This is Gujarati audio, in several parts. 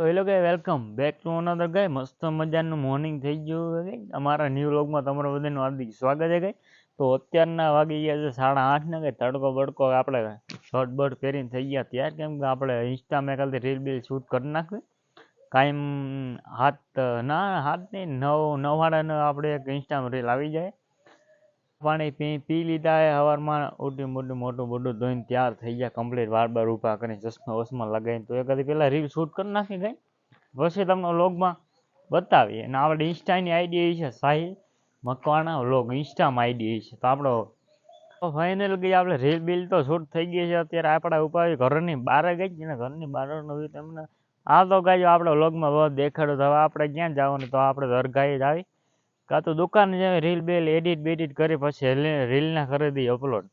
તો એ લોકો વેલકમ બેક ટુ અનધર ગાય. મસ્ત મજાનું મોર્નિંગ થઈ ગયું છે. અમારા ન્યૂ વ્લોગમાં તમારું બધાનું હાર્દિક સ્વાગત છે ગાય. તો અત્યારના વાગી ગયા છે 8:30 ને કંઈ તડકો બડકો આપણે શર્ટ બર્ટ પહેરીને થઈ ગયા ત્યાર, કેમ કે આપણે ઇન્સ્ટામાં કાલથી રીલ બીલ શૂટ કરી નાખવી કાયમ. હાથ નહીં 9:30 આપણે એક ઇન્સ્ટામાં રીલ આવી જાય. પાણી પી લીધા એ સવારમાં ઉઠી મોટું મોટું ધોઈને તૈયાર થઈ ગયા કમ્પ્લીટ, વાર બાર ઊભા કરીને ચશ્મા વસમાં લગાવીને. તો એકાદી પહેલાં રીલ શૂટ કરી નાખી ગઈ, પછી તમને વ્લોગમાં બતાવીએ. અને આપણે ઇન્સ્ટાની આઈડી છે સાહિલ મકવાણા વ્લોગ, ઇન્સ્ટામાં આઈડી છે. તો આપણો ફાઇનલ ગઈ આપણે રીલ બિલ તો શૂટ થઈ ગઈ છે. અત્યારે આપણા ઉપર ઘરની બહાર ગઈ છે ને, ઘરની બહારનો વ્યૂ તમને આ તો ગાય આપણે વ્લોગમાં બહુ દેખાડો. તો હવે આપણે ક્યાં જવાનું, તો આપણે દરગાહે જ આવી કાં તો દુકાને જાય રીલ બેલ એડિટ બેડિટ કરી પછી રીલના કરી દઈએ અપલોડ.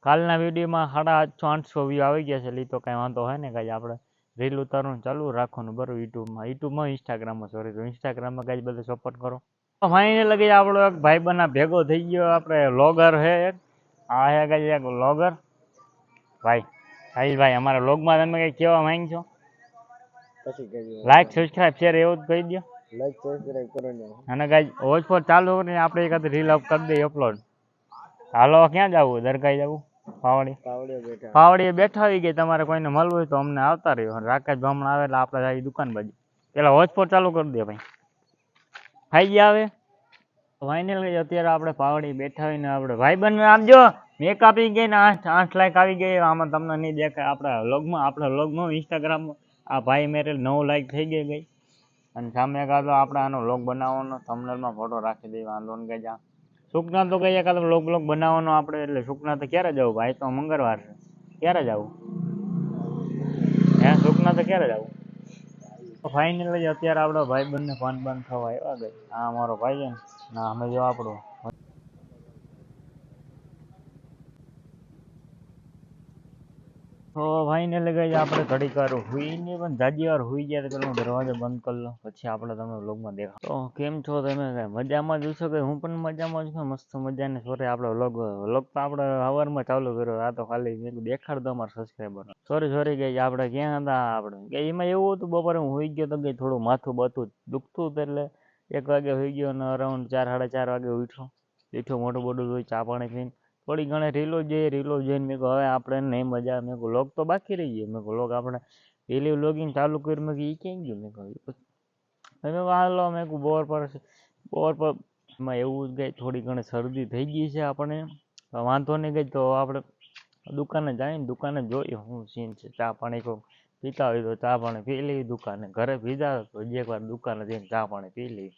કાલના વિડીયોમાં 750-800 વ્યૂ આવી ગયા છે. તો કાંઈ વાંધો હોય ને કાંઈ આપણે રીલ ઉતારવાનું ચાલુ રાખવાનું બરાબર. યુટ્યુબમાં ઇન્સ્ટાગ્રામમાં સોરી, તો ઇન્સ્ટાગ્રામમાં કાંઈ બધું સપોર્ટ કરો. ફાઇનલ લગી આપણો એક ભાઈ બના ભેગો થઈ ગયો. આપણે વ્લોગર હે એક, આ હે કાંઈ એક વ્લોગર ભાઈ સાહિલભાઈ. અમારા વ્લોગમાં તમે કંઈ કહેવા માંગશો? લાઈક સબસ્ક્રાઈબ શેર એવું જ કહી દો. લાઈક સબસ્ક્રાઇબ કરો ને. અને ગાઈસ વોચ ફોર ચાલુ કરીને આપણે એકાદ રીલ અપ કરી દઈએ અપલોડ. હાલો ક્યાં જવું? દરગાહ જવું? પાવડીએ બેઠા આવી ગઈ. તમારે કોઈને મળવું હોય તો અમને આવતા રહ્યો. રાકેશ બ્રાહ્મણ આવે એટલે આપણે આવી દુકાન બાજુ. પેલા વોચ ફોર ચાલુ કરી દે ભાઈ. ખાઈ ગયા આવે ફાઇનલ. અત્યારે આપણે પાવડી બેઠા હોય ને આપણે ભાઈ બંને આપજો. મેક આપી ગઈ ને 8 લાઈક આવી ગઈ. આમાં તમને નહીં દેખાય આપણા વ્લોગમાં ઇન્સ્ટાગ્રામમાં આ ભાઈ મેરે 9 લાઈક થઈ ગઈ. અને સામે કાં આપણે આનો વ્લોગ બનાવવાનો થંબનેલમાં ફોટો રાખી દઈએ, વાંધો ને કઈ. સુખના તો કઈ એકાદ વ્લોગ બનાવવાનો આપણે. એટલે સુખના તો ક્યારે જવું ભાઈ? તો મંગળવાર છે, ક્યારે જવું હે? સુખના તો ક્યારે જવું? ફાઇનલી અત્યારે આપણો ભાઈ બંને પાન ખાવા આવ્યા ગઈ. આ અમારો ભાઈ છે ને, ના અમે જો આપણો તો ફાઇનલી ગઈ. આપણે ઘડીક વાર હુઈ નહીં પણ જાજી વાર હુઈ ગયા તો પેલો દરવાજો બંધ કરી લો, પછી આપણે તમે વ્લોગમાં દેખા. તો કેમ છો તમે? કાંઈ મજામાં જ છો કે? હું પણ મજામાં જ છું, મસ્ત મજાને. સોરી આપણે વ્લોગ તો આપણે સવારમાં ચાલુ કર્યો. આ તો ખાલી મેં દેખાડ દો અમારા સબસ્ક્રાઈબર. સોરી ગઈ. આપણે ક્યાં હતા? આપણે કે એમાં એવું હતું બપોરે હું હુઈ ગયો તો ગઈ થોડું માથું બાથું દુખતું હતું, એટલે 1 વાગે હુઈ ગયો અને અરાઉન્ડ 4-4:30 વાગે ઉઠ્યો મોટું બોડું ધોઈ ચા પાણી પીને થોડી ઘણી રીલો જોઈને મેં કહું હવે આપણે નહીં મજા. મેં કહું વ્લોગ તો બાકી રહી ગયો. મેં કહું વ્લોગ આપણે ડેલી વ્લોગિંગ ચાલુ કર્યું. મેં કહ્યું એ ક્યાં ગયું? મેં કહ્યું મેં હાલો. મેં કહું બોર પર એમાં એવું જ ગઈ થોડી ઘણી શરદી થઈ ગઈ છે આપણને. વાંધો નહીં ગઈ તો આપણે દુકાને જઈને દુકાને જોઈએ શું સીન છે. ચા પાણી કોઈ પીતા હોય તો ચા પાણી પી લેવી દુકાને. ઘરે પીધા તો હજી એકવાર દુકાને જઈને ચા પાણી પી લેવી.